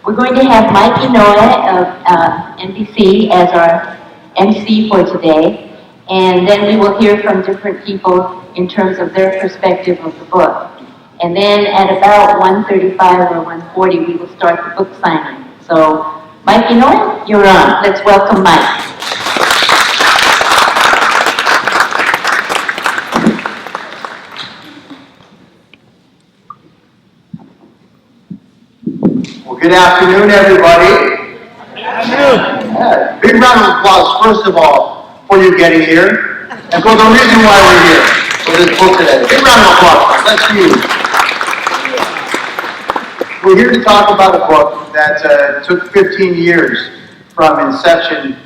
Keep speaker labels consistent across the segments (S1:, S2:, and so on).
S1: We're going to have Mike Inouye of NBC as our MC for today, and then we will hear from different people in terms of their perspective of the book. And then at about 1:35 or 1:40, we will start the book signing. So, Mike Inouye, you're on. Let's welcome Mike.
S2: Good afternoon, everybody. Good afternoon. Yeah, big round of applause, first of all, for you getting here, and for the reason why we're here for this book today. Big round of applause. That's you. We're here to talk about a book that took 15 years from inception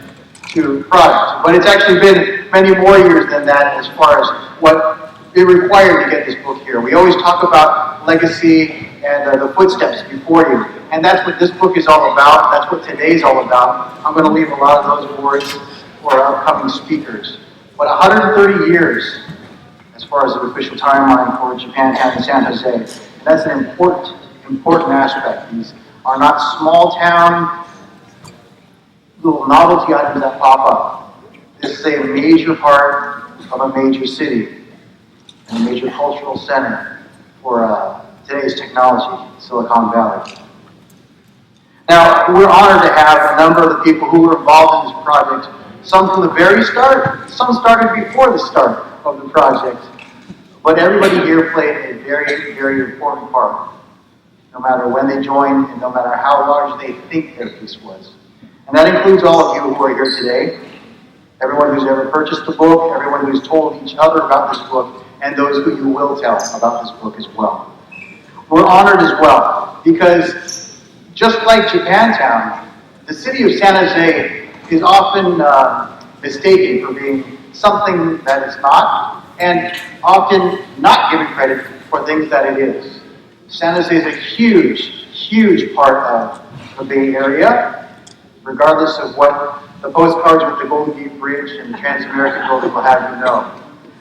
S2: to product, but it's actually been many more years than that as far as what it required to get this book here. We always talk about legacy and the footsteps before you. And that's what this book is all about. That's what today's all about. I'm going to leave a lot of those words for our upcoming speakers. But 130 years, as far as the official timeline for Japantown and San Jose. And that's an important aspect. These are not small town, little novelty items that pop up. This is a major part of a major city and a major cultural center for today's technology, Silicon Valley. Now, we're honored to have a number of the people who were involved in this project, some from the very start, some started before the start of the project, but everybody here played a very, very important part, no matter when they joined and no matter how large they think their piece was. And that includes all of you who are here today, everyone who's ever purchased the book, everyone who's told each other about this book, and those who you will tell about this book as well. We're honored as well, because just like Japantown, the city of San Jose is often mistaken for being something that it's not, and often not given credit for things that it is. San Jose is a huge part of the Bay Area, regardless of what the postcards with the Golden Gate Bridge and the Trans-American Building will have you know.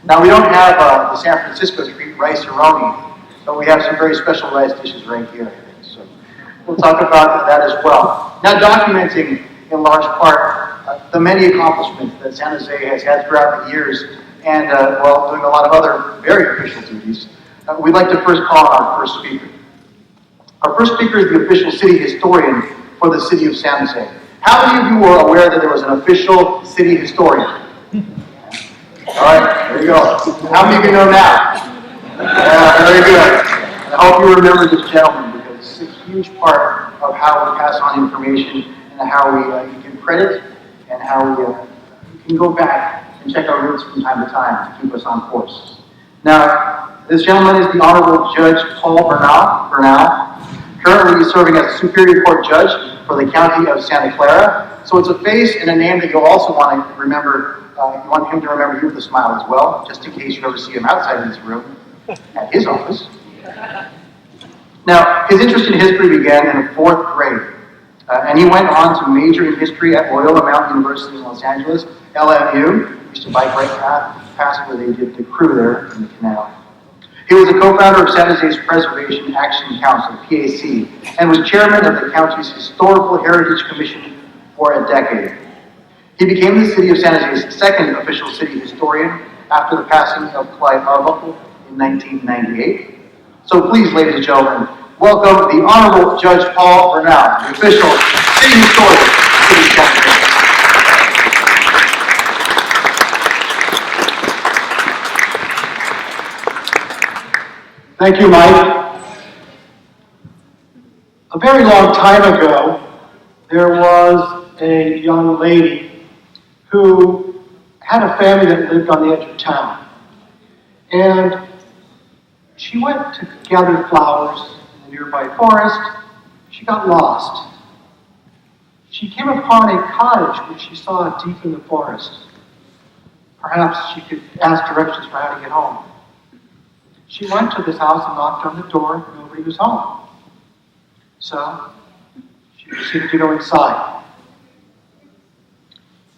S2: Now, we don't have the San Francisco Street rice-a-roni, but we have some very special rice dishes right here, I think. So we'll talk about that as well. Now, documenting in large part the many accomplishments that San Jose has had throughout the years, and while doing a lot of other very official duties, we'd like to first call on our first speaker. Our first speaker is the official city historian for the city of San Jose. How many of you were aware that there was an official city historian? All right, there you go. How many of you know now? Yeah, very good. I hope you remember this gentleman, because it's a huge part of how we pass on information and how we give credit and how we can go back and check our roots from time to time to keep us on course. Now, this gentleman is the Honorable Judge Paul Bernal, currently serving as a Superior Court Judge for the County of Santa Clara. So it's a face and a name that you'll also want to remember. You want him to remember you with a smile as well, just in case you ever see him outside of this room at his office. Now, his interest in history began in the 4th grade, and he went on to major in history at Loyola Mountain University in Los Angeles, LMU. He used to bike right past where they did the crew there in the canal. He was a co-founder of San Jose's Preservation Action Council, PAC, and was chairman of the county's Historical Heritage Commission for a decade. He became the city of San Jose's second official city historian after the passing of Clyde Arbuckle in 1998. So please, ladies and gentlemen, welcome the Honorable Judge Paul Bernal, the official city historian of the city of San Jose.
S3: Thank you, Mike. A very long time ago, there was a young lady who had a family that lived on the edge of town. And she went to gather flowers in the nearby forest. She got lost. She came upon a cottage which she saw deep in the forest. Perhaps she could ask directions for how to get home. She went to this house and knocked on the door. Nobody was home. So she proceeded to go inside.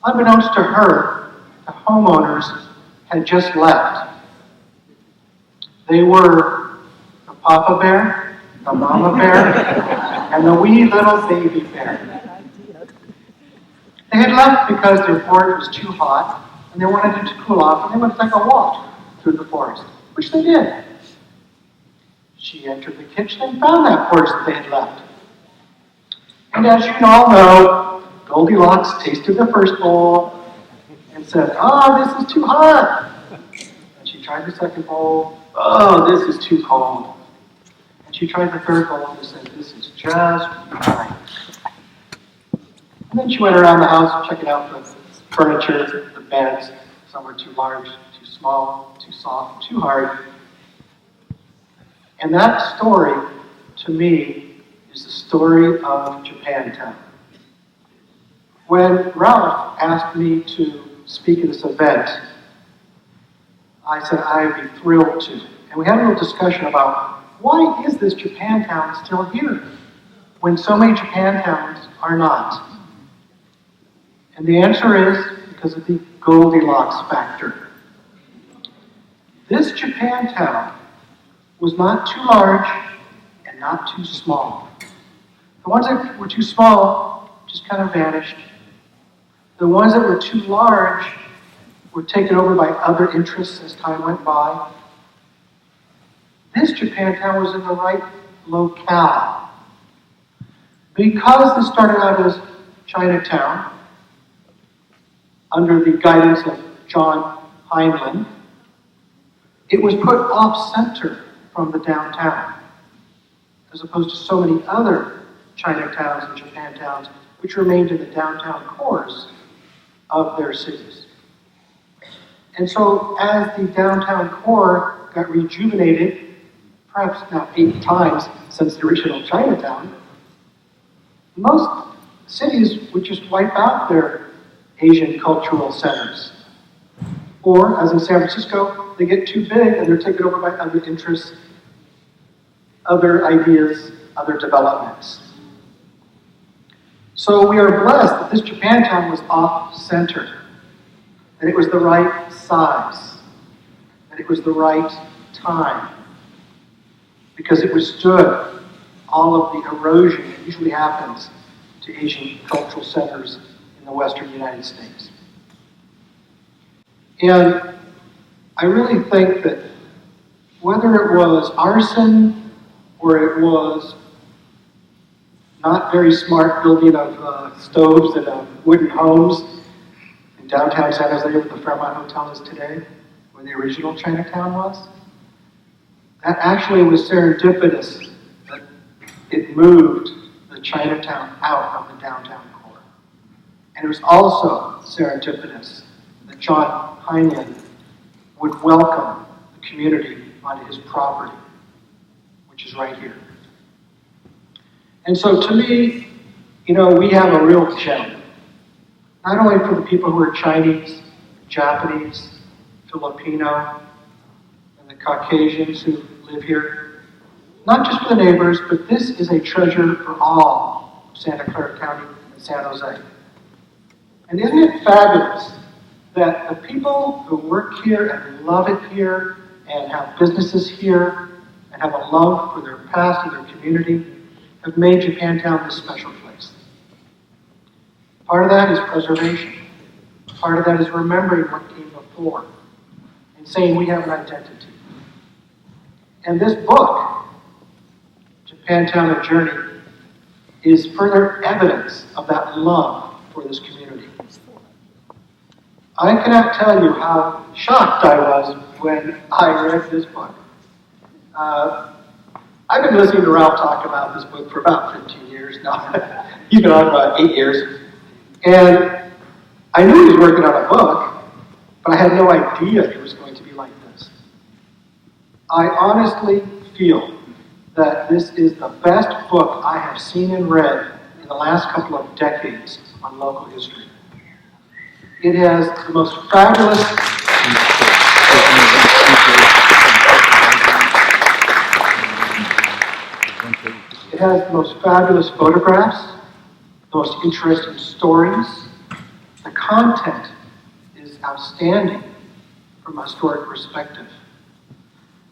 S3: Unbeknownst to her, the homeowners had just left. They were the Papa Bear, the Mama Bear, and the wee little baby bear. They had left because their forest was too hot, and they wanted it to cool off, and they went to take a walk through the forest, which they did. She entered the kitchen and found that forest that they had left. And as you all know, Goldilocks tasted the first bowl and said, "Oh, this is too hot." And she tried the second bowl. "Oh, this is too cold." And she tried the third bowl and said, "This is just right." And then she went around the house checking out the furniture, the beds. Some were too large, too small, too soft, too hard. And that story, to me, is the story of Japantown. When Ralph asked me to speak at this event, I said I'd be thrilled to. And we had a little discussion about why is this Japantown still here when so many Japantowns are not? And the answer is because of the Goldilocks factor. This Japantown was not too large and not too small. The ones that were too small just kind of vanished. The ones that were too large were taken over by other interests as time went by. This Japantown was in the right locale. Because this started out as Chinatown, under the guidance of John Heinlein, it was put off-center from the downtown, as opposed to so many other Chinatowns and Japantowns, which remained in the downtown cores of their cities. And so as the downtown core got rejuvenated, perhaps now 8 times since the original Chinatown, most cities would just wipe out their Asian cultural centers. Or, as in San Francisco, they get too big and they're taken over by other interests, other ideas, other developments. So we are blessed that this Japantown was off-center, that it was the right size, that it was the right time, because it withstood all of the erosion that usually happens to Asian cultural centers in the Western United States. And I really think that whether it was arson or it was not very smart building of stoves and wooden homes in downtown San Jose, where the Fairmont Hotel is today, where the original Chinatown was, that actually was serendipitous that it moved the Chinatown out of the downtown core. And it was also serendipitous that John Heinlein would welcome the community onto his property, which is right here. And so to me, we have a real gem, not only for the people who are Chinese, Japanese, Filipino, and the Caucasians who live here, not just for the neighbors, but this is a treasure for all of Santa Clara County and San Jose. And isn't it fabulous that the people who work here and love it here and have businesses here and have a love for their past and their community have made Japantown this special place? Part of that is preservation. Part of that is remembering what came before and saying we have an identity. And this book, Japantown: A Journey, is further evidence of that love for this community. I cannot tell you how shocked I was when I read this book. I've been listening to Ralph talk about this book for about 15 years now. He's been on about 8 years. And I knew he was working on a book, but I had no idea it was going to be like this. I honestly feel that this is the best book I have seen and read in the last couple of decades on local history. It has the most fabulous... It has the most fabulous photographs, the most interesting stories. The content is outstanding from a historic perspective.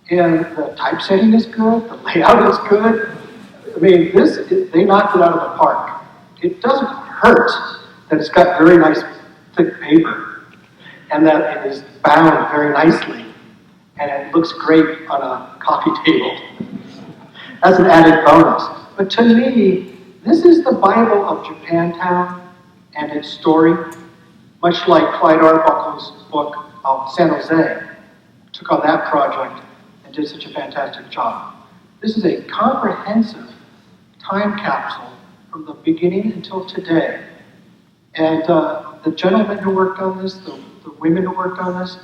S3: And the typesetting is good, the layout is good, I mean, they knocked it out of the park. It doesn't hurt that it's got very nice thick paper and that it is bound very nicely and it looks great on a coffee table. That's an added bonus. But to me, this is the Bible of Japantown and its story, much like Clyde Arbuckle's book of San Jose took on that project and did such a fantastic job. This is a comprehensive time capsule from the beginning until today. And the gentlemen who worked on this, the women who worked on this,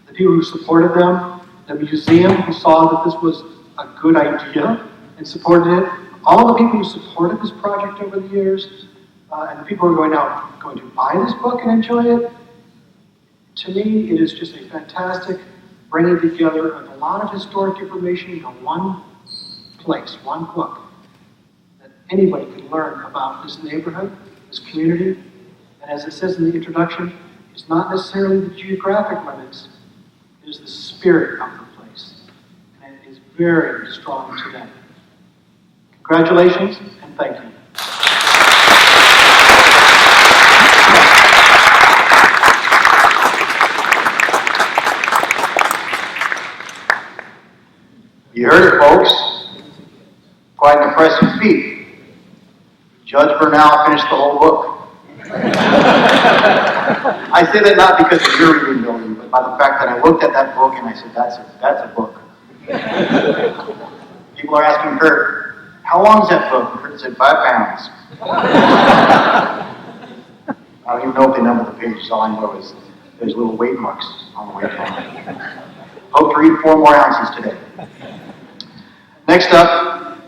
S3: the people who supported them, the museum who saw that this was a good idea and supported it, all the people who supported this project over the years, and the people who are going to buy this book and enjoy it, to me, it is just a fantastic bringing together of a lot of historic information into one place, one book, that anybody can learn about this neighborhood, this community. And as it says in the introduction, it's not necessarily the geographic limits, it is the spirit of the place. And it is very strong today. Congratulations, and thank you.
S2: You heard it, folks. Quite an impressive feat. Judge Bernal finished the whole book. I say that not because of your reading, Billy, but by the fact that I looked at that book and I said, that's a book. People are asking Curt, how long is that book? And Curt said, 5 pounds. I don't even know if they number the pages. All I know is there's little weight marks on the way down. Hope to read 4 more ounces today. Next up,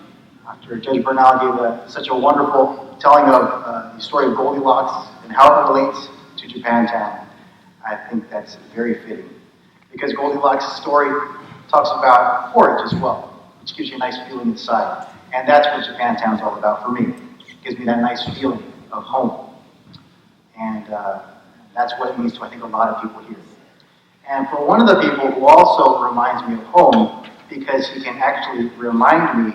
S2: after Judge Bernal gave such a wonderful telling of the story of Goldilocks and how it relates to Japantown, I think that's very fitting. Because Goldilocks' story talks about porridge as well, which gives you a nice feeling inside. And that's what Japantown's all about for me. It gives me that nice feeling of home. And that's what it means to, I think, a lot of people here. And for one of the people who also reminds me of home, because he can actually remind me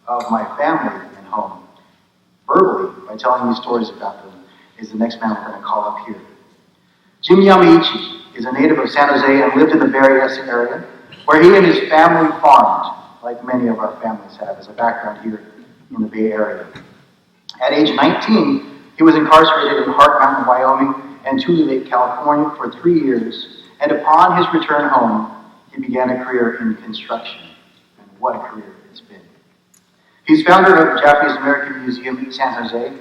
S2: of my family and home, verbally, by telling me stories about them, is the next man we're going to call up here. Jimi Yamaichi is a native of San Jose and lived in the Bay area, where he and his family farmed, like many of our families have as a background here in the Bay Area. At age 19, he was incarcerated in Hart Mountain, Wyoming, and Tule Lake, California for 3 years, and upon his return home, he began a career in construction. And what a career it's been. He's founder of the Japanese American Museum in San Jose,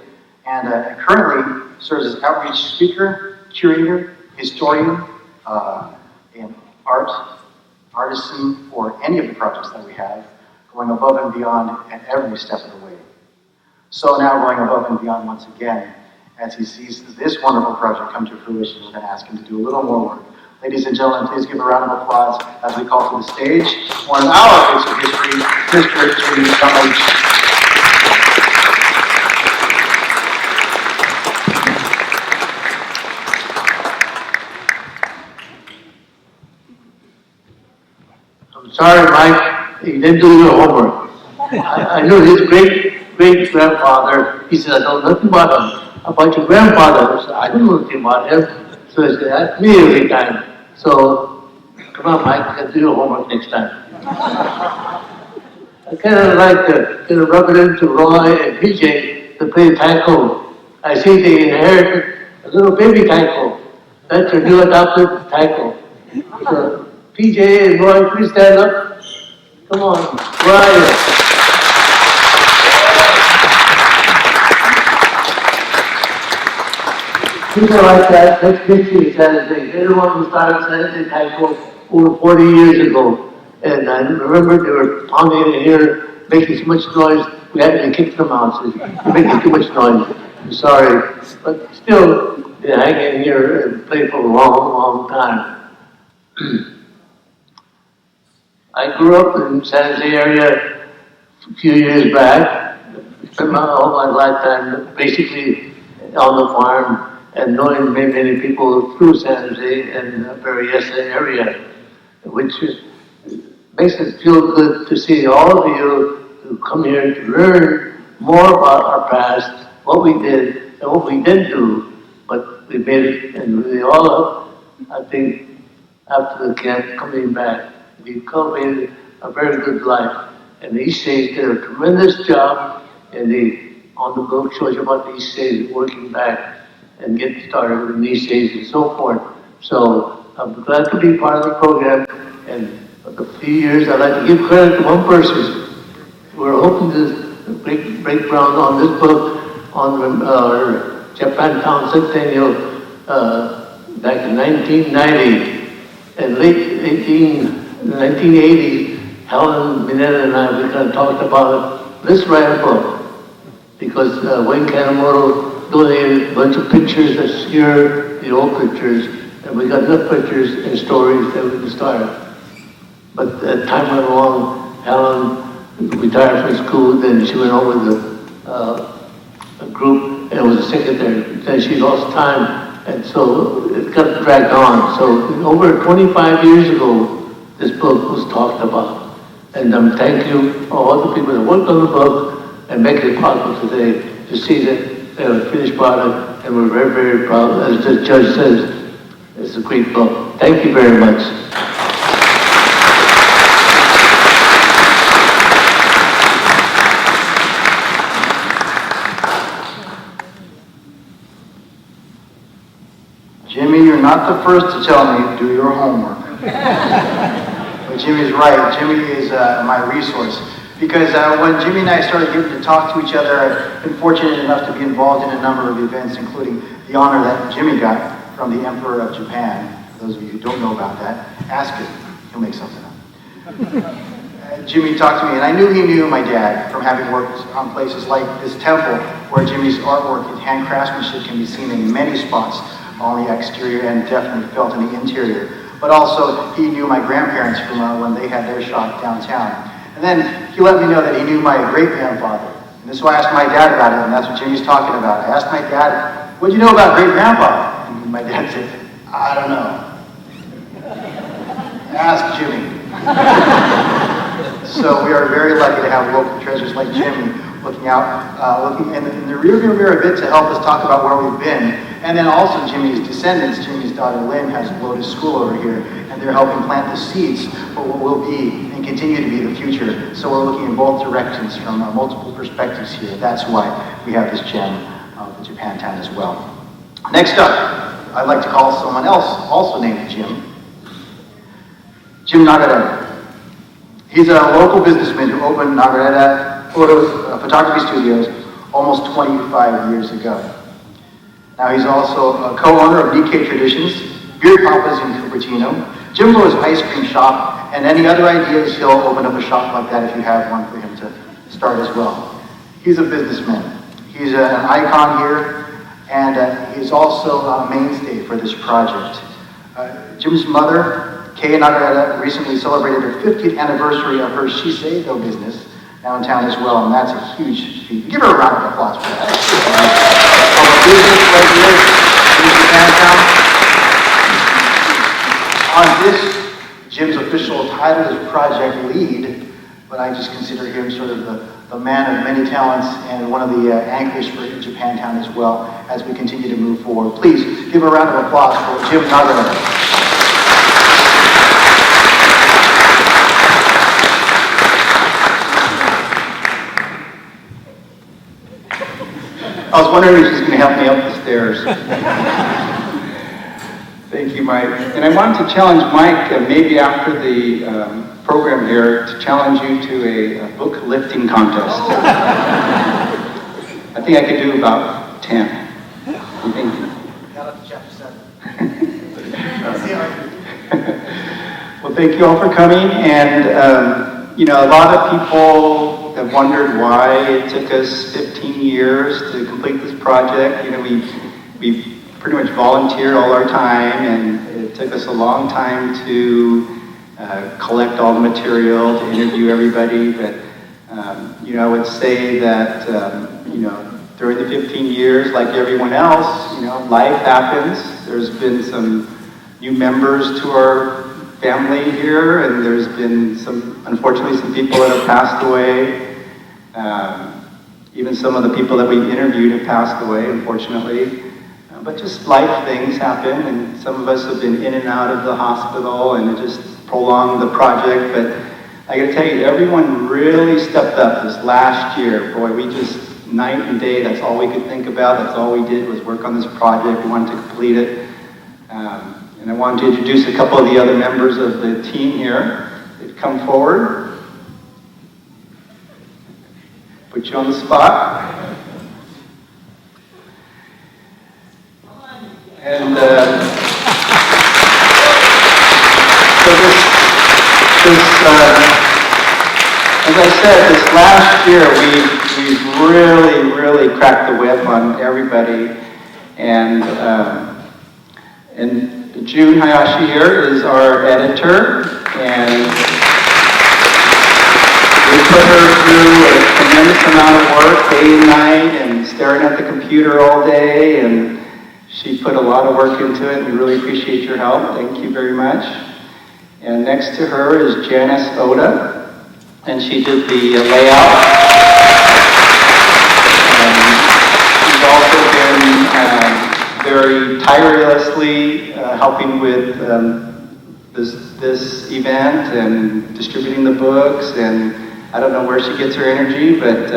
S2: and currently serves as outreach speaker, curator, historian, and artisan for any of the projects that we have, going above and beyond at every step of the way. So now going above and beyond once again, as he sees this wonderful project come to fruition, we're going to ask him to do a little more work. Ladies and gentlemen, please give a round of applause as we call to the stage one of our bits of history, Mr. Jimi.
S4: I'm sorry, Mike, you didn't do your homework. I knew his great-grandfather. He said, I know nothing about him. About your grandfather. I said, I don't know anything about him. So he said, that's me every time. So, come on, Mike, you can do your homework next time. I kind of like to rub it into Roy and PJ to play taiko. I see they inherited a little baby taiko. That's your new adopted taiko. So, PJ and Roy, please stand up. Come on, where are you? People like that, that's history, San Jose. Everyone who started San Jose taiko over 40 years ago. And I remember they were pounding in here, making so much noise, we had to kick them out. So you're making too much noise. I'm sorry. But still, they hang in here and play for a long, long time. I grew up in San Jose area a few years back. Spent all my lifetime basically on the farm and knowing many people through San Jose and the Berryessa area, which makes it feel good to see all of you to come here to learn more about our past, what we did and what we didn't do, but we made it, and we all, I think, after the camp coming back, we cultivated a very good life. And the East States did a tremendous job on the book shows you about the East States working back and getting started with the East States and so forth. So I'm glad to be part of the program, and for the few years I'd like to give credit to one person. We're hoping to break ground on this book on our Japantown Centennial back in 1990. And late 1980, Helen Mineta and I, we kind of talked about it. Let's write a book. Because Wayne Kanemoto donated a bunch of pictures that's here, the old pictures, and we got enough pictures and stories that we could start. But as time went along, Helen retired from school, then she went over with a group and was a secretary. Then she lost time, and so it got dragged on. So over 25 years ago, this book was talked about. And thank you all the people that worked on the book and make it possible today to see that finished product, and we're very, very proud. As the judge says, it's a great book. Thank you very much.
S2: Jimmy, you're not the first to tell me to do your homework. But Jimmy's right. Jimmy is my resource. Because when Jimmy and I started getting to talk to each other, I've been fortunate enough to be involved in a number of events, including the honor that Jimmy got from the Emperor of Japan. For those of you who don't know about that, ask him. He'll make something up. Jimmy talked to me, and I knew he knew my dad from having worked on places like this temple, where Jimmy's artwork and hand craftsmanship can be seen in many spots on the exterior and definitely felt in the interior. But also, he knew my grandparents from when they had their shop downtown. And then he let me know that he knew my great-grandfather. And this is why I asked my dad about it, and that's what Jimmy's talking about. I asked my dad, what do you know about great-grandpa? And my dad said, I don't know. Ask Jimmy. So we are very lucky to have local treasures like Jimmy looking in the rearview mirror a bit to help us talk about where we've been. And then also Jimmy's descendants. Jimmy's daughter Lynn has a Lotus School over here, and they're helping plant the seeds for what will be and continue to be the future. So we're looking in both directions from multiple perspectives here. That's why we have this gem of the Japantown as well. Next up, I'd like to call someone else also named Jim. Jim NAGAREDA. He's a local businessman who opened NAGAREDA photography studios almost 25 years ago. Now he's also a co-owner of DK Traditions, Beard Papas in Cupertino, Jimbo's ice cream shop, and any other ideas, he'll open up a shop like that if you have one for him to start as well. He's a businessman. He's an icon here, and he's also a mainstay for this project. Jim's mother, Kay NAGAREDA, recently celebrated her 50th anniversary of her Shiseido business downtown as well, and that's a huge feat. Give her a round of applause for that. Business right here in Japantown. On this, Jim's official title is Project Lead, but I just consider him sort of the man of many talents and one of the anchors for Japantown as well as we continue to move forward. Please give a round of applause for Jim NAGAREDA.
S5: I was wondering if she's going to help me up the stairs. Thank you, Mike. And I wanted to challenge Mike, maybe after the program here, to challenge you to a book lifting contest. I think I could do about 10. What do you think?
S2: Got up to chapter 7.
S5: Well, thank you all for coming. And, a lot of people have wondered why it took us 15 years to complete this project. We pretty much volunteered all our time, and it took us a long time to collect all the material, to interview everybody. But, I would say that, during the 15 years, like everyone else, life happens. There's been some new members to our family here, and there's been unfortunately, some people that have passed away. Even some of the people that we interviewed have passed away, unfortunately. But just life things happen, and some of us have been in and out of the hospital, and it just prolonged the project. But I gotta tell you, everyone really stepped up this last year. Boy, we just, night and day, that's all we could think about. That's all we did was work on this project. We wanted to complete it. And I wanted to introduce a couple of the other members of the team here. They've come forward. Put you on the spot. And so as I said, this last year we've really cracked the whip on everybody. And June Hayashi here is our editor, and we put her through a tremendous amount of work, day and night, and staring at the computer all day, and she put a lot of work into it. We really appreciate your help. Thank you very much. And next to her is Janice Oda, and she did the layout. She's also been very tirelessly helping with this event and distributing the books, and I don't know where she gets her energy, but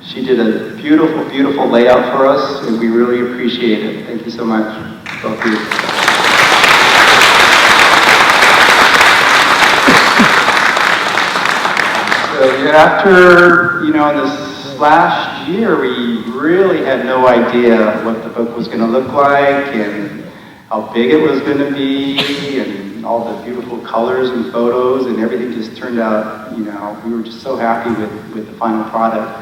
S5: she did a beautiful layout for us, and we really appreciate it. Thank you so much, both of you. So after, in this last year, we really had no idea what the book was going to look like and how big it was going to be, and all the beautiful colors and photos, and everything just turned out, we were just so happy with the final product,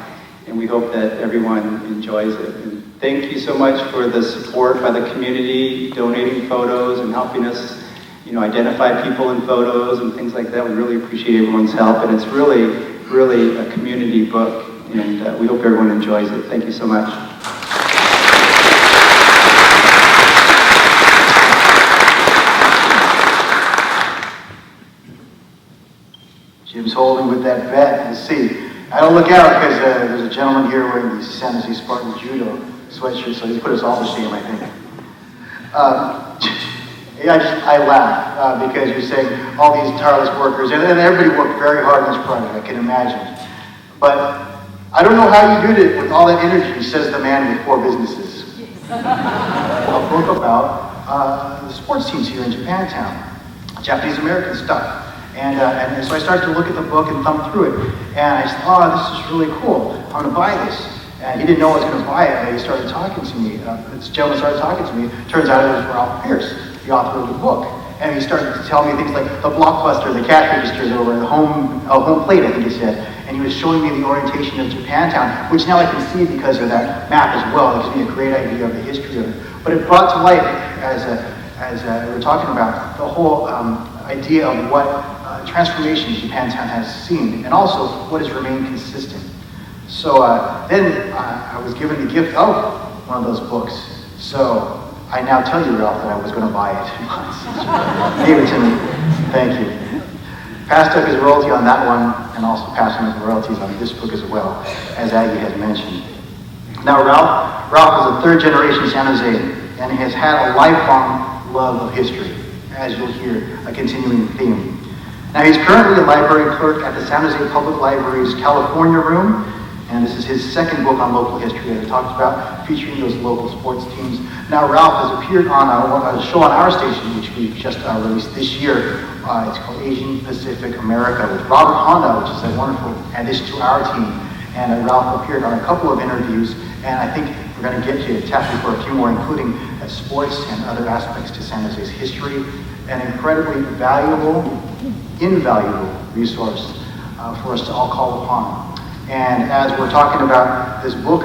S5: and we hope that everyone enjoys it. And thank you so much for the support by the community, donating photos and helping us, identify people in photos and things like that. We really appreciate everyone's help, and it's really a community book, and we hope everyone enjoys it. Thank you so much.
S2: Jim's holding with that bat. Let's see. I don't look out because there's a gentleman here wearing the San Jose Spartan Judo sweatshirt, so he's put us all to shame, I think. I laugh because you're saying all these tireless workers, and everybody worked very hard on this project, I can imagine. But I don't know how you did it with all that energy, says the man with 4 businesses. A book about the sports teams here in Japantown, Japanese American stuff. And so I started to look at the book and thumb through it, and I said, oh, this is really cool. I'm going to buy this. And he didn't know I was going to buy it, and he started talking to me. This gentleman started talking to me. Turns out it was Ralph Pearce, the author of the book. And he started to tell me things like the Blockbuster, the cash registers over the home plate, I think he said. And he was showing me the orientation of Japantown, which now I can see because of that map as well. It gives me a great idea of the history of it. But it brought to life, as we were talking about, the whole idea of what transformation Japantown has seen, and also what has remained consistent. So then I was given the gift of one of those books. So I now tell you, Ralph, that I was going to buy it. Gave it to me. Thank you. Passed up his royalty on that one, and also passed on his royalties on this book as well, as Aggie has mentioned. Now, Ralph is a 3rd generation San Jose, and has had a lifelong love of history, as you'll hear, a continuing theme. Now, he's currently a library clerk at the San Jose Public Library's California Room, and this is his 2nd book on local history that he talked about, featuring those local sports teams. Now, Ralph has appeared on a show on our station, which we've just released this year. It's called Asian Pacific America with Robert Honda, which is a wonderful addition to our team. And Ralph appeared on a couple of interviews, and I think we're going to get you tapping for a few more, including sports and other aspects to San Jose's history. An incredibly invaluable resource for us to all call upon. And as we're talking about this book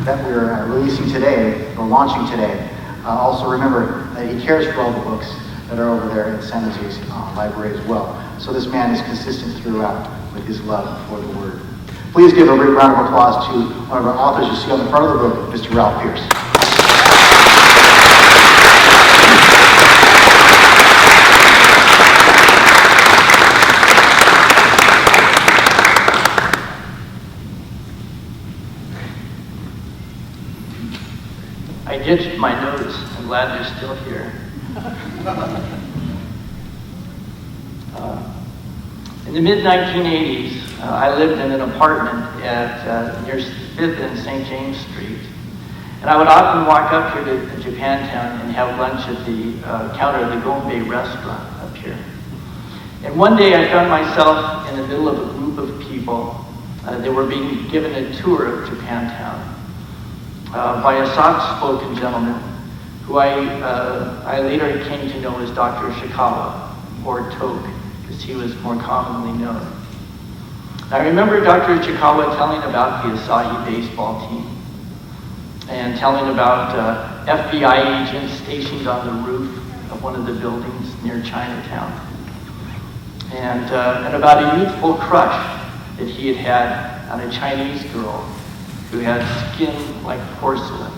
S2: that we're releasing today, or launching today, also remember that he cares for all the books that are over there at San Jose's library as well. So this man is consistent throughout with his love for the Word. Please give a big round of applause to one of our authors you see on the front of the book, Mr. Ralph Pearce.
S6: itched my nose. I'm glad they're still here. In the mid-1980s, I lived in an apartment at near 5th and St. James Street. And I would often walk up here to Japantown and have lunch at the counter of the Gombe restaurant up here. And one day I found myself in the middle of a group of people that were being given a tour of Japantown by a soft-spoken gentleman who I later came to know as Dr. Ishikawa, or Toke, as he was more commonly known. I remember Dr. Ishikawa telling about the ASAHI baseball team and telling about FBI agents stationed on the roof of one of the buildings near Chinatown, and about a youthful crush that he had had on a Chinese girl who had skin like porcelain.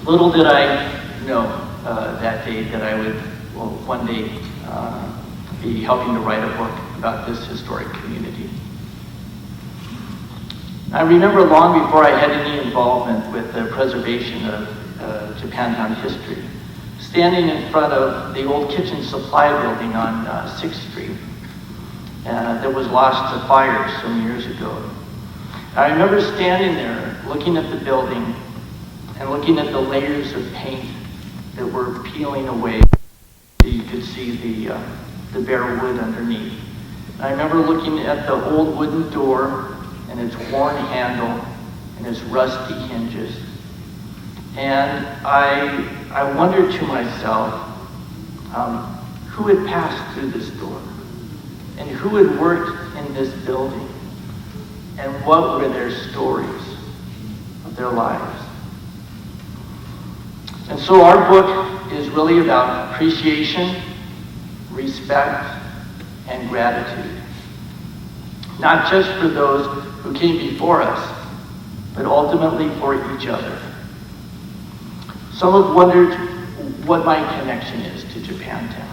S6: Little did I know that day that I would one day be helping to write a book about this historic community. I remember long before I had any involvement with the preservation of Japantown history, standing in front of the old kitchen supply building on 6th Street that was lost to fire some years ago. I remember standing there looking at the building and looking at the layers of paint that were peeling away so you could see the bare wood underneath. And I remember looking at the old wooden door and its worn handle and its rusty hinges. And I wondered to myself, who had passed through this door? And who had worked in this building? And what were their stories of their lives? And so our book is really about appreciation, respect, and gratitude. Not just for those who came before us, but ultimately for each other. Some have wondered what my connection is to Japantown.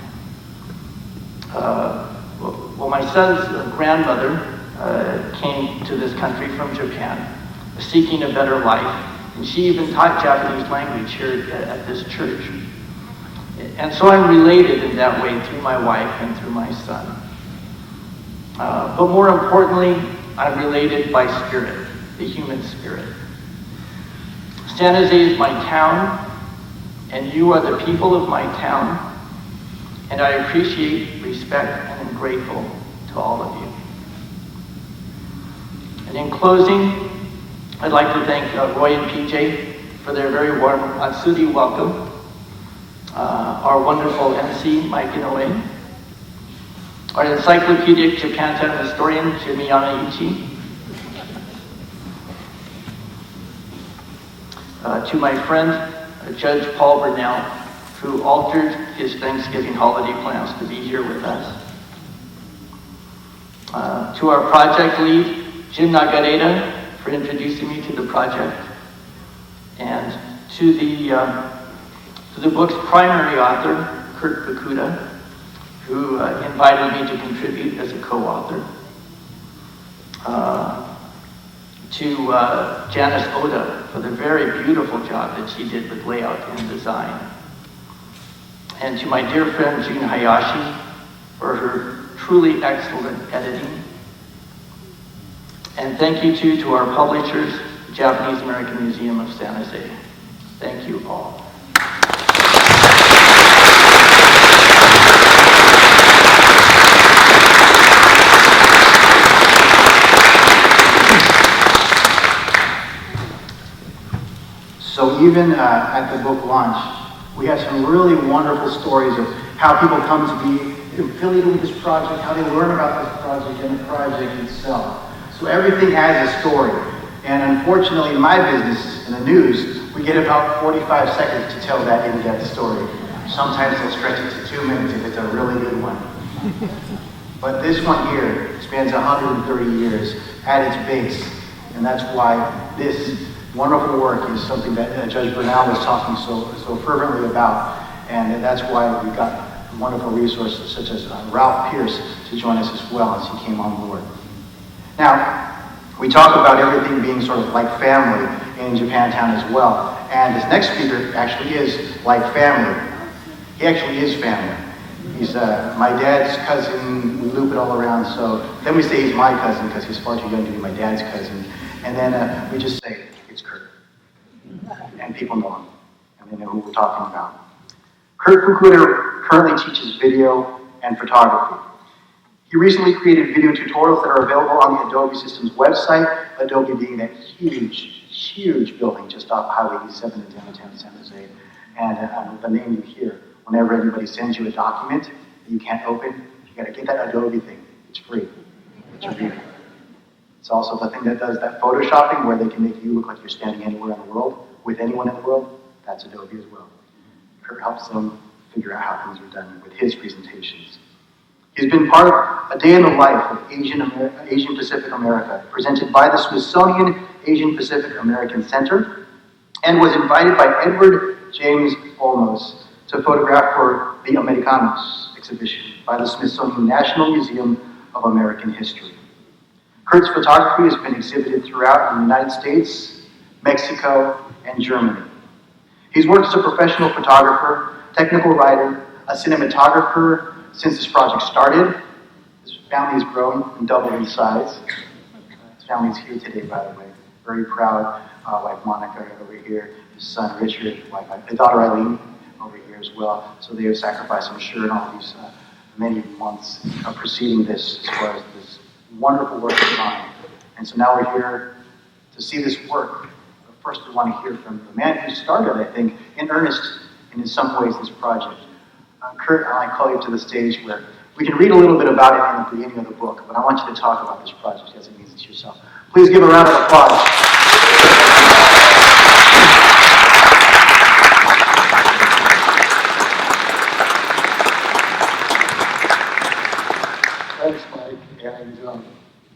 S6: Well, my son's grandmother came to this country from Japan, seeking a better life, and she even taught Japanese language here at this church. And so I'm related in that way through my wife and through my son. But more importantly, I'm related by spirit, the human spirit. San Jose is my town, and you are the people of my town, and I appreciate, respect, and am grateful to all of you. And in closing, I'd like to thank Roy and PJ for their very warm Matsuri welcome, our wonderful MC, Mike Inouye, our encyclopedic Japantown historian, Jimi Yamaichi, to my friend, Judge Paul Bernal, who altered his Thanksgiving holiday plans to be here with us. To our project lead, Jim NAGAREDA, for introducing me to the project, and to the book's primary author, Curt Fukuda, who invited me to contribute as a co-author. To Janice Oda for the very beautiful job that she did with layout and design. And to my dear friend June Hayashi for her truly excellent editing. And thank you too to our publishers, the Japanese American Museum of San Jose. Thank you all.
S2: So even at the book launch, we had some really wonderful stories of how people come to be affiliated with this project, how they learn about this project and the project itself. So everything has a story. And unfortunately, in my business, in the news, we get about 45 seconds to tell that in-depth story. Sometimes they'll stretch it to 2 minutes if it's a really good one. But this one here spans 130 years at its base. And that's why this wonderful work is something that Judge Bernal was talking so fervently about. And that's why we got wonderful resources such as Ralph Pearce to join us as well as he came on board. Now, we talk about everything being sort of like family, in Japantown as well. And this next speaker actually is like family. He actually is family. He's my dad's cousin. We loop it all around. So then we say he's my cousin because he's far too young to be my dad's cousin. And then we just say it's Curt. And people know him. And they know who we're talking about. Curt Fukuda currently teaches video and photography. He recently created video tutorials that are available on the Adobe Systems website, Adobe being that huge building just off Highway 87 in downtown San Jose. And the name you hear, whenever anybody sends you a document that you can't open, you gotta get that Adobe thing. It's free. It's free. It's also the thing that does that photoshopping where they can make you look like you're standing anywhere in the world, with anyone in the world. That's Adobe as well. Curt helps them figure out how things are done with his presentations. He's been part of A Day in the Life of Asian Pacific America, presented by the Smithsonian Asian Pacific American Center, and was invited by Edward James Olmos to photograph for the Americanos exhibition by the Smithsonian National Museum of American History. Curt's photography has been exhibited throughout the United States, Mexico, and Germany. He's worked as a professional photographer, technical writer, a cinematographer since this project started. His family has grown and doubled in size. His family is here today, by the way. Very proud. Wife Monica over here, his son Richard, his daughter Eileen over here as well. So they have sacrificed, I'm sure, in all these many months preceding this, as far as this wonderful work of mine. And so now we're here to see this work. But first, we want to hear from the man who started, I think, in earnest, and in some ways, this project. Curt, I call you to the stage where we can read a little bit about it in the beginning of the book, but I want you to talk about this project as it means to yourself. Please give a round of applause.
S3: Thanks, Mike, and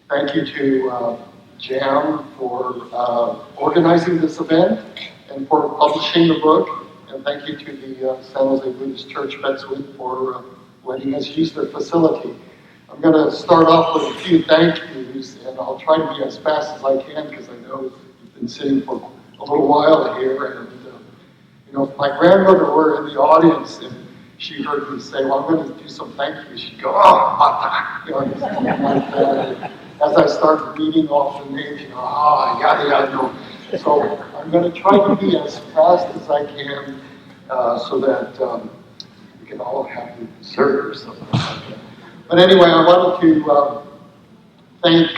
S3: thank you to JAM for organizing this event and for publishing the book. And thank you to the San Jose Buddhist Church Betswood for letting us use their facility. I'm going to start off with a few thank yous, and I'll try to be as fast as I can because I know you've been sitting for a little while here. And you know, if my grandmother were in the audience and she heard me say, "Well, I'm going to do some thank yous," she'd go, "Oh, mata," you know, like that. As I start reading off the names, you know, yada no. So I'm going to try to be as fast as I can so that we can all have the dessert or something like that. But anyway, I wanted to thank,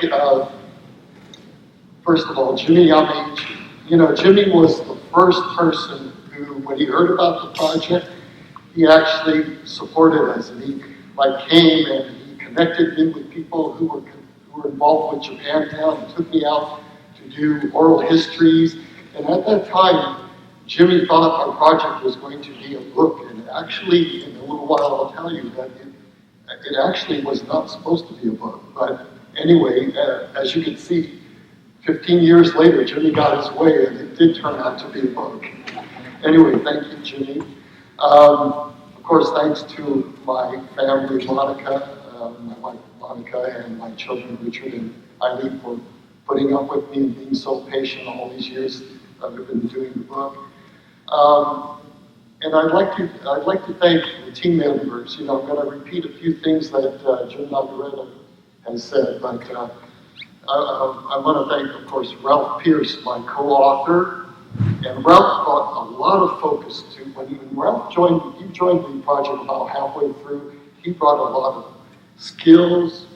S3: first of all, Jimi Yamaichi. You know, Jimi was the first person who, when he heard about the project, he actually supported us, and he came and he connected me with people who were involved with Japantown and took me out to do oral histories. And at that time, Jimi thought our project was going to be a book. And actually, in a little while, I'll tell you that it actually was not supposed to be a book. But anyway, as you can see, 15 years later, Jimi got his way, and it did turn out to be a book. Anyway, thank you, Jimi. Of course, thanks to my family, Monica, my wife Monica, and my children, Richard and Eileen, for putting up with me and being so patient all these years that I've been doing the book. And I'd like to thank the team members. You know, I'm going to repeat a few things that Jim NAGAREDA has said, but I want to thank, of course, Ralph Pearce, my co-author. And Ralph brought a lot of focus to, when Ralph joined the project about halfway through, he brought a lot of skills,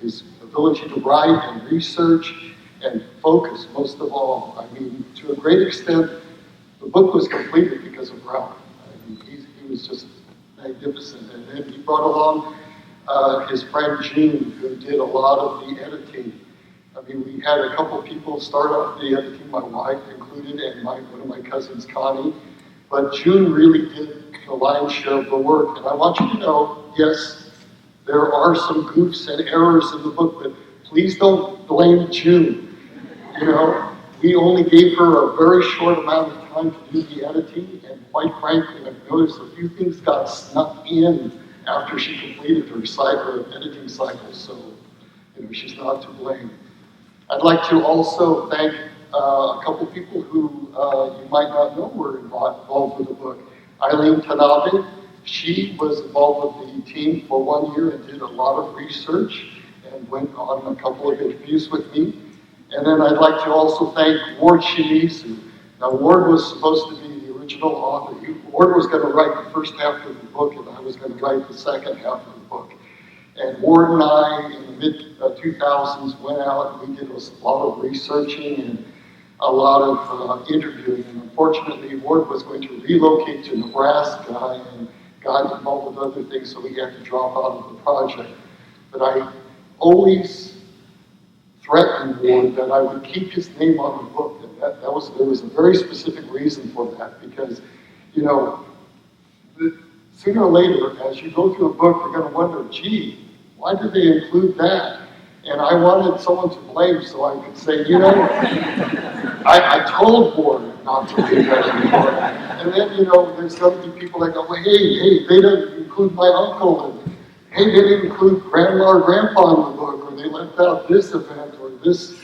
S3: his ability to write and research and focus, most of all. I mean, to a great extent, the book was completed because of Ralph. I mean, he was just magnificent. And then he brought along his friend June, who did a lot of the editing. I mean, we had a couple people start off the editing, my wife included, and one of my cousins, Connie. But June really did the lion's share of the work. And I want you to know, yes, there are some goofs and errors in the book, but please don't blame June. You know, we only gave her a very short amount of time to do the editing, and quite frankly, I've noticed a few things got snuck in after she completed her editing cycle, so, you know, she's not to blame. I'd like to also thank
S7: a couple people who you might not know were involved with the book. Eileen Tanabe, she was involved with the team for 1 year and did a lot of research and went on a couple of interviews with me. And then I'd like to also thank Ward Shimizu. Now, Ward was supposed to be the original author. Ward was going to write the first half of the book, and I was going to write the second half of the book. And Ward and I, in the mid-2000s, went out and we did a lot of researching and a lot of interviewing. And unfortunately, Ward was going to relocate to Nebraska and got involved with other things, so he had to drop out of the project. But I always threatened Ward that I would keep his name on the book, and there was a very specific reason for that, because, you know, sooner or later, as you go through a book, you're going to wonder, gee, why did they include that? And I wanted someone to blame so I could say, you know, I told Ward not to leave that anymore. And then, you know, there's going to be people that go, well, hey, they didn't include my uncle, and hey, they didn't include grandma or grandpa in the book, or they left out this event or this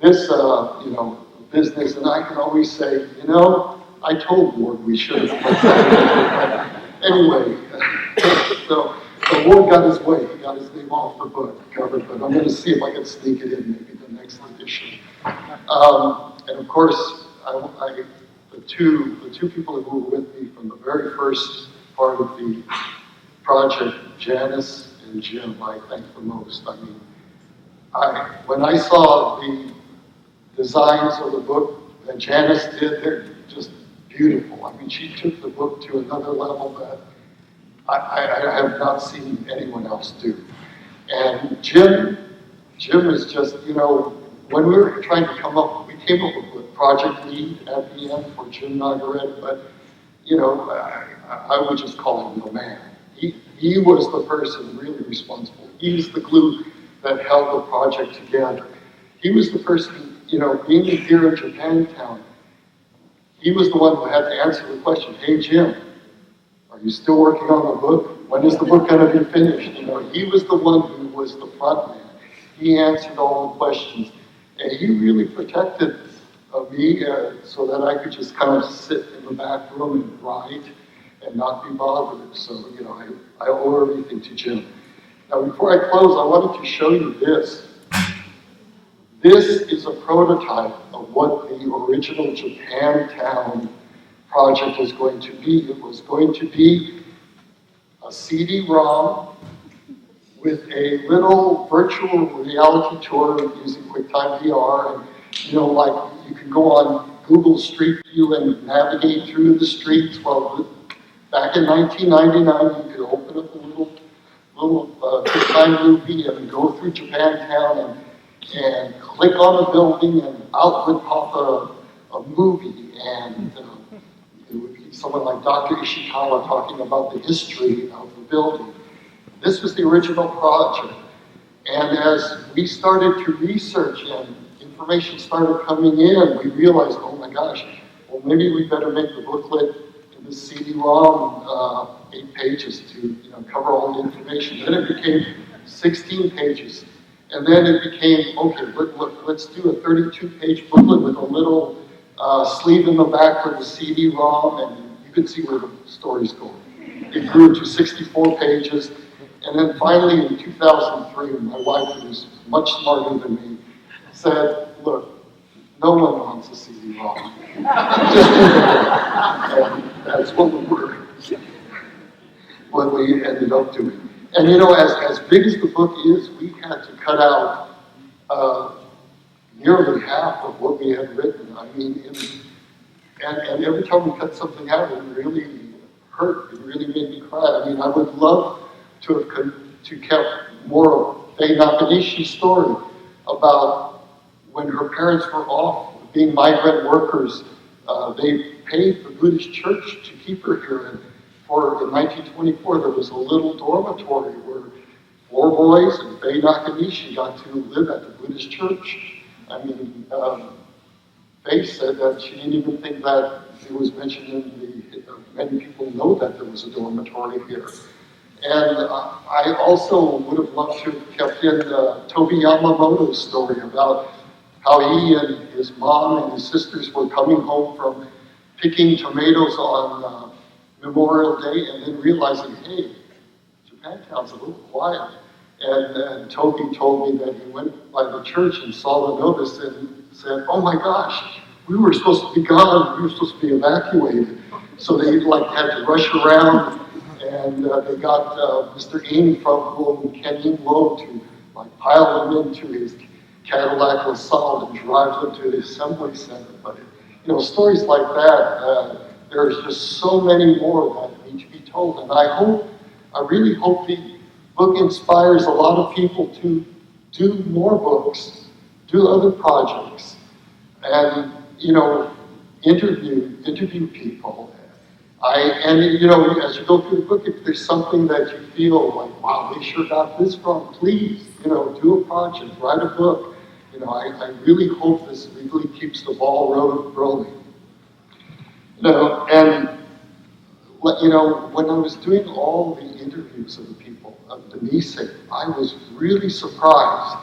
S7: you know, business. And I can always say, you know, I told Ward we should have put that. Anyway, so Ward got his way. He got his name off the book cover, but I'm going to see if I can sneak it in maybe the next edition. And of course, the two people who were with me from the very first part of the project, Janice and Jim, I thank the most. I mean, when I saw the designs of the book that Janice did, they're just beautiful. I mean, she took the book to another level that I have not seen anyone else do. And Jim is just, you know, when we were trying to we came up with project lead at the end for Jim NAGAREDA, but, you know, I would just call him the man. He was the person really responsible. He's the glue that held the project together. He was the person, you know, being here in Japantown, he was the one who had to answer the question, hey, Jim, are you still working on the book? When is the book going to be finished? You know, he was the one who was the front man. He answered all the questions. And he really protected me so that I could just kind of sit in the back room and write and not be bothered. So, you know, I owe everything to Jim. Now, before I close, I wanted to show you this. This is a prototype of what the original Japantown project is going to be. It was going to be a CD-ROM with a little virtual reality tour using QuickTime VR. And, you know, like you can go on Google Street View and navigate through the streets. Well, back in 1999, you could open up a little QuickTime movie and go through Japantown and click on a building, and out would pop a movie, and it would be someone like Dr. Ishikawa talking about the history of the building. This was the original project, and as we started to research and information started coming in, we realized, oh my gosh, well maybe we better make the booklet in the CD-ROM 8 pages to, you know, cover all the information. Then it became 16 pages. And then it became, okay, let's do a 32-page booklet with a little sleeve in the back for the CD-ROM, and you could see where the story's going. It grew to 64 pages, and then finally in 2003, my wife, who was much smarter than me, said, look, no one wants a CD-ROM. Just do it. And that's what we ended up doing. And you know, as big as the book is, we had to cut out nearly half of what we had written. I mean, and every time we cut something out, it really hurt. It really made me cry. I mean, I would love to have kept more of Faye Nakanishi's story about when her parents were off being migrant workers. They paid the Buddhist church to keep her here. And in 1924, there was a little dormitory where 4 boys and Faye Nakanishi got to live at the Buddhist church. I mean, Faye said that she didn't even think that it was mentioned in many people know that there was a dormitory here. And I also would have loved to have kept in Tobi Yamamoto's story about how he and his mom and his sisters were coming home from picking tomatoes on Memorial Day and then realizing, hey, Japantown's a little quiet. And Toby told me that he went by the church and saw the notice and said, oh my gosh, we were supposed to be gone, we were supposed to be evacuated. So they had to rush around, and they got Mr. Ng from Ken Low to pile them into his Cadillac LaSalle and drive them to the assembly center. But stories like that, there's just so many more that need to be told. And I really hope the book inspires a lot of people to do more books, do other projects, and interview people. As you go through the book, if there's something that you feel like, wow, they sure got this wrong, please, do a project, write a book. I really hope this really keeps the ball rolling. When I was doing all the interviews of the people of the Nisei, I was really surprised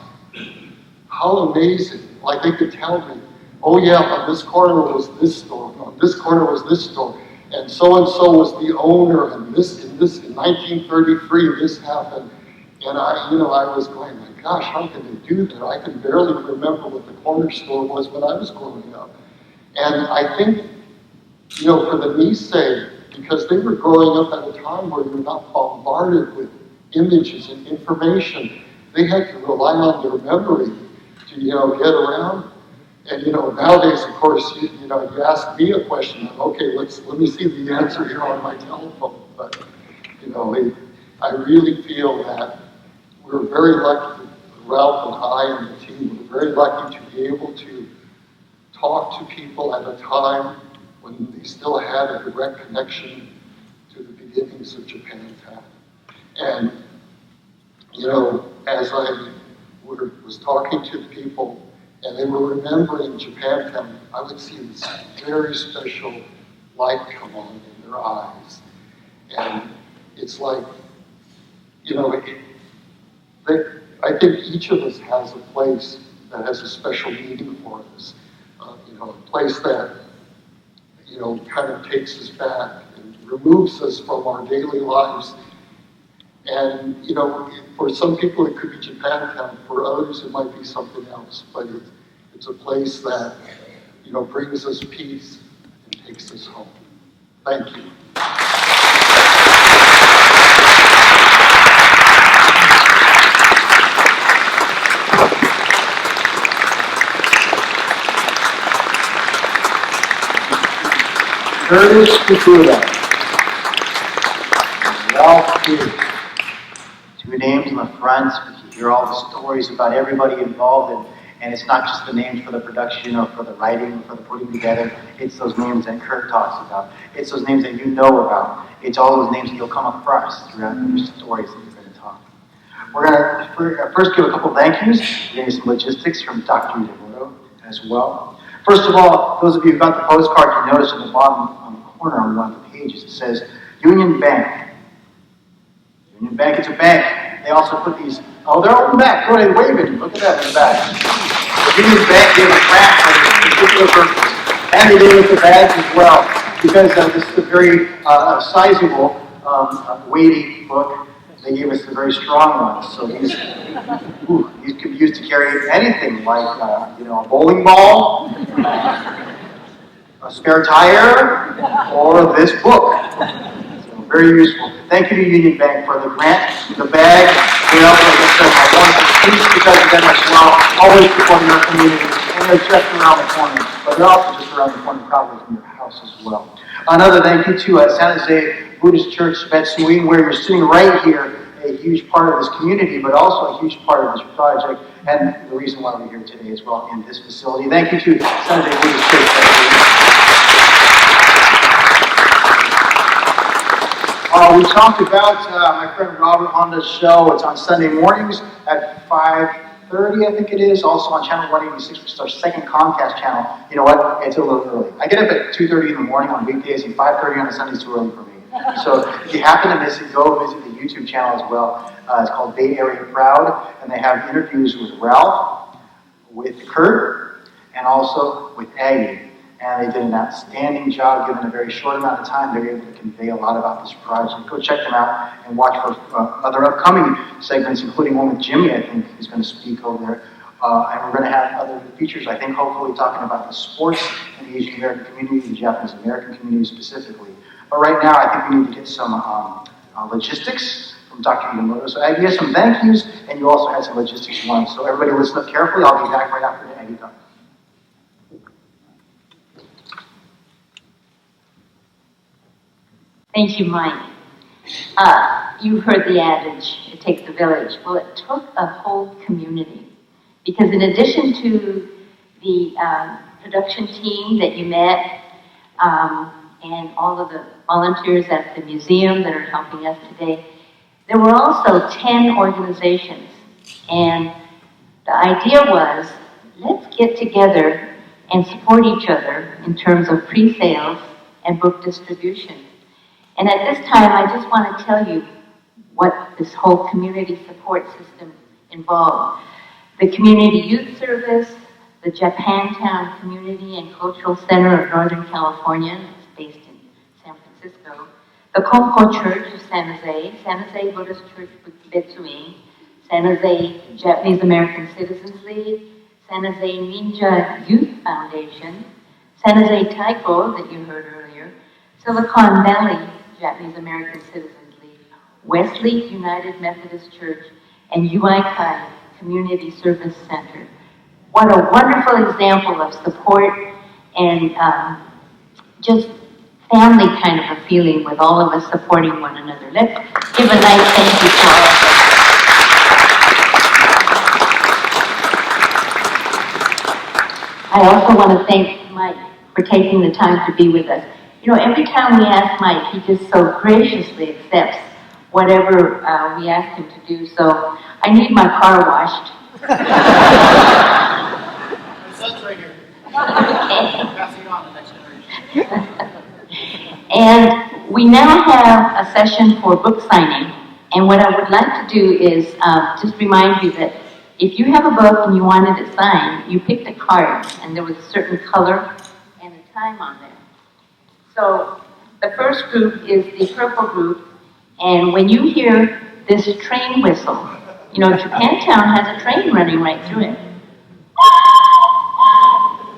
S7: how amazing. Like they could tell me, oh yeah, on this corner was this store, on this corner was this store, and so was the owner, and this in 1933 this happened, and I was going, my gosh, how can they do that? I can barely remember what the corner store was when I was growing up, and I think for the Nisei, because they were growing up at a time where you're not bombarded with images and information, they had to rely on their memory to get around. And nowadays, of course, you ask me a question, okay, let me see the answer here on my telephone. But I really feel that we're very lucky, Ralph and I and the team, we're very lucky to be able to talk to people at a time when they still had a direct connection to the beginnings of Japantown. And as I was talking to the people, and they were remembering Japantown, I would see this very special light come on in their eyes. And it's like, I think each of us has a place that has a special meaning for us. A place that, kind of takes us back and removes us from our daily lives. And, for some people it could be Japantown, for others it might be something else, but it's a place that, brings us peace and takes us home. Thank you.
S2: Curtis Fukuda. Ralph Pearce.
S8: Two names on the front. You hear all the stories about everybody involved, and it's not just the names for the production or for the writing or for the putting together. It's those names that Curt talks about. It's those names that you know about. It's all those names that you'll come across throughout your stories that you're going to talk. We're going to first give a couple thank yous. We're going to get some logistics from Dr. Devoto as well. First of all, those of you who got the postcard, you notice in the bottom on the corner on one of the pages, it says Union Bank. Union Bank, it's a bank. They also put these, they're on the back. Go ahead, wave it. Look at that in the back. The Union Bank gave a grant for this particular purpose. And they gave us the badge as well, because this is a very sizable, weighty book. They gave us the very strong ones. So these could be used to carry anything like, a bowling ball, a spare tire, or this book. So very useful. Thank you to Union Bank for the grant, the bag. Like I said, I want to please because of them as well. Always supporting our community. And they're just around the corner, but they're also just around the corner, probably from your house as well. Another thank you to San Jose Buddhist Church, Metsuing, where you're sitting right here, a huge part of this community, but also a huge part of this project, and the reason why we're here today as well in this facility. Thank you to San Jose Buddhist Church. We talked about my friend Robert Honda's show. It's on Sunday mornings at 5:30, I think it is. Also on channel 186, which is our second Comcast channel. You know what? It's a little early. I get up at 2:30 in the morning on weekdays, and 5:30 on a Sunday is too early for me. So if you happen to miss it, go visit the YouTube channel as well. It's called Bay Area Proud, and they have interviews with Ralph, with Curt, and also with Aggie. And they did an outstanding job, given a very short amount of time. They were able to convey a lot about this project. Go check them out and watch for other upcoming segments, including one with Jimi, I think, who's going to speak over there. And we're going to have other features, I think, hopefully talking about the sports in the Asian American community, the Japanese American community specifically. But right now, I think we need to get some logistics from Dr. Yamamoto. So Aggie has some thank yous, and you also had some logistics you wanted. So everybody listen up carefully. I'll be back right after Aggie comes.
S1: Thank you, Mike. You've heard the adage, it takes a village. Well, it took a whole community. Because in addition to the production team that you met, and all of the volunteers at the museum that are helping us today, there were also 10 organizations. And the idea was, let's get together and support each other in terms of pre-sales and book distribution. And at this time, I just want to tell you what this whole community support system involved. The Community Youth Service, the Japantown Community and Cultural Center of Northern California, it's based in San Francisco, the Konko Church of San Jose Buddhist Church Betsuing, San Jose Japanese American Citizens League, San Jose Ninja Youth Foundation, San Jose Taiko that you heard earlier, Silicon Valley Japanese American Citizens League, Wesley United Methodist Church, and Yamaichi Community Service Center. What a wonderful example of support and just family kind of a feeling with all of us supporting one another. Let's give a nice thank you to all of us. I also want to thank Mike for taking the time to be with us. You know, every time we ask Mike, he just so graciously accepts whatever we ask him to do. So I need my car washed.
S2: My son's right here. Passing on the next generation.
S1: And we now have a session for book signing. And what I would like to do is just remind you that if you have a book and you wanted it signed, you picked a card, and there was a certain color and a time on there. So the first group is the purple group, and when you hear this train whistle, you know, Japantown has a train running right through it.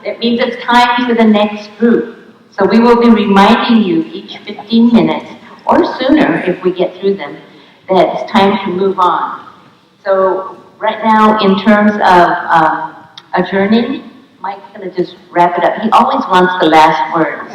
S1: That means it's time for the next group. So we will be reminding you each 15 minutes, or sooner if we get through them, that it's time to move on. So right now, in terms of adjourning, Mike's going to just wrap it up. He always wants the last words.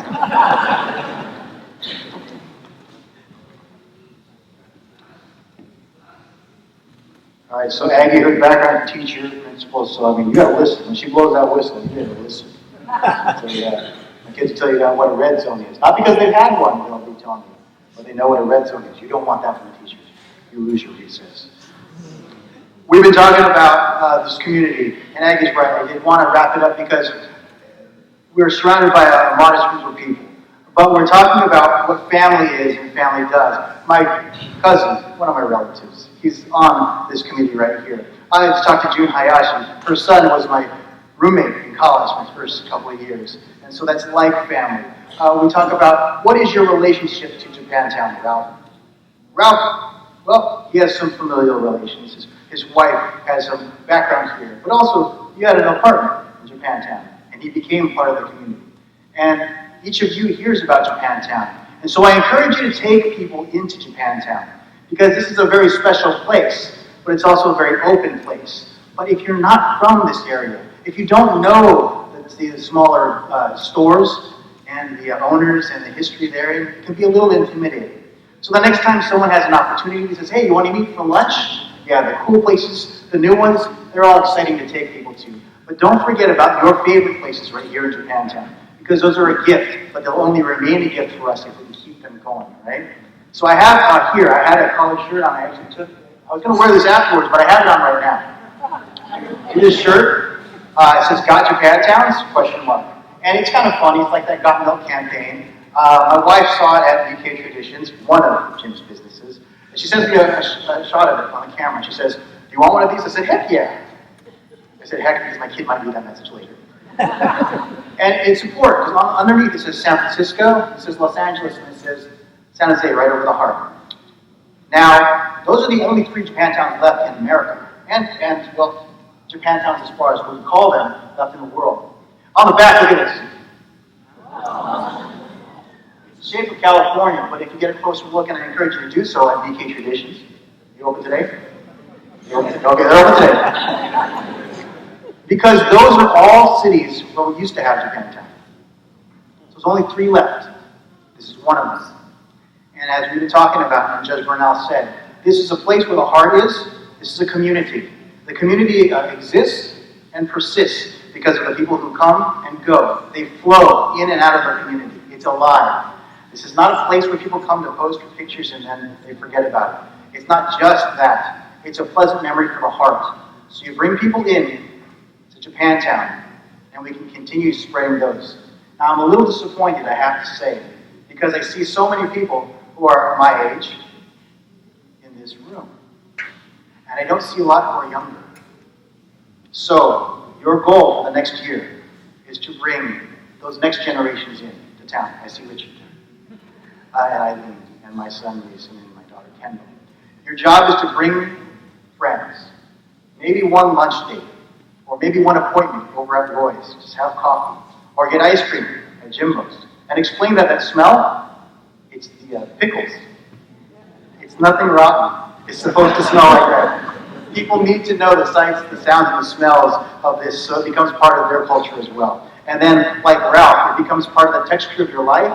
S8: All right, so Aggie, her background teacher, principal, so I mean, you gotta listen. When she blows that whistle, you gotta listen. So yeah, my kids tell you what a red zone is. Not because they've had one, they'll be telling you, but they know what a red zone is. You don't want that from the teachers. You lose your recess.
S2: We've been talking about this community, and Aggie's right. I did want to wrap it up because we're surrounded by a modest group of people. But we're talking about what family is and family does. My cousin, one of my relatives, he's on this committee right here. I had talked to June Hayashi. Her son was my roommate in college my first couple of years. And so that's like family. We talk about what is your relationship to Japantown, Ralph? Ralph, well, he has some familial relations. His wife has some background here. But also, he had an apartment in Japantown. And he became part of the community. And each of you hears about Japantown. And so I encourage you to take people into Japantown, because this is a very special place, but it's also a very open place. But if you're not from this area, if you don't know the smaller stores and the owners and the history there, it can be a little intimidating. So the next time someone has an opportunity, says, hey, you want to meet for lunch? Yeah, the cool places, the new ones, they're all exciting to take people to. But don't forget about your favorite places right here in Japantown, because those are a gift, but they'll only remain a gift for us if we can keep them going, right? So I have here, I had a collared shirt on. I was going to wear this afterwards, but I have it on right now. This shirt, it says Got Japantowns? Question mark. And it's kind of funny. It's like that Got Milk campaign. My wife saw it at UK Traditions, one of Jim's businesses. And she sends me a shot of it on the camera. She says, do you want one of these? I said, heck yeah. I said, heck, because my kid might read that message later.
S8: And it's important, because underneath it says San Francisco, it says Los Angeles, and it says San Jose right over the heart. Now, those are the only 3 Japantowns left in America, and well, Japantowns as far as we call them, left in the world. On the back, look at this. It's the shape of California, but if you get a closer look, and I encourage you to do so at BK Traditions. You open today? Okay, they're open today. Because those are all cities where we used to have Japantown. So there's only 3 left. This is one of them. And as we've been talking about, and Judge Bernal said, this is a place where the heart is. This is a community. The community exists and persists because of the people who come and go. They flow in and out of our community. It's alive. This is not a place where people come to pose for pictures and then they forget about it. It's not just that. It's a pleasant memory for the heart. So you bring people in to Japantown, and we can continue spreading those. Now, I'm a little disappointed, I have to say, because I see so many people who are my age in this room. And I don't see a lot who are younger. So, your goal for the next year is to bring those next generations in to town. I see Richard there. And Eileen, and my son Mason, and my daughter Kendall. Your job is to bring friends. Maybe one lunch date, or maybe one appointment over at Roy's. Just have coffee, or get ice cream at Jimbo's. And explain that smell, it's the pickles. It's nothing rotten. It's supposed to smell like that. People need to know the sights, the sounds, and the smells of this, so it becomes part of their culture as well. And then, like Ralph, it becomes part of the texture of your life.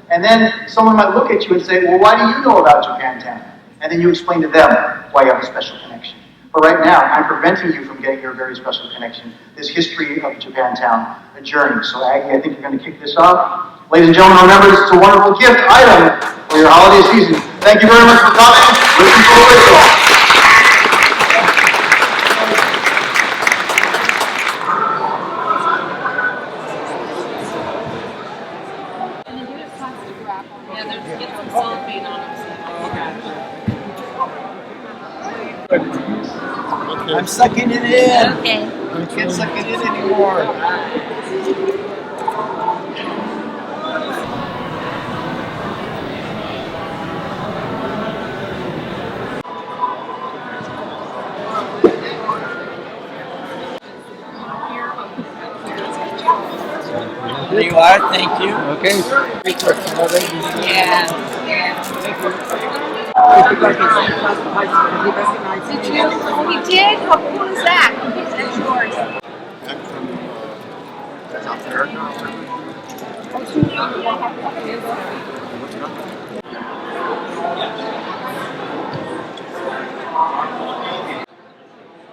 S8: And then someone might look at you and say, well, why do you know about Japantown? And then you explain to them why you have a special connection. But right now, I'm preventing you from getting your very special connection, this history of Japantown, a journey. So Aggie, I think you're going to kick this off. Ladies and gentlemen, remember, this is a wonderful gift item for your holiday season. Thank you very much for coming. Listen to the ritual.
S9: I'm sucking it in.
S1: Okay.
S9: I can't suck it in anymore. There you are. Thank you. Okay. Yeah.
S10: Did you? Oh, he did? How cool is that? That's yours.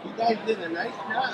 S9: You guys did a nice job.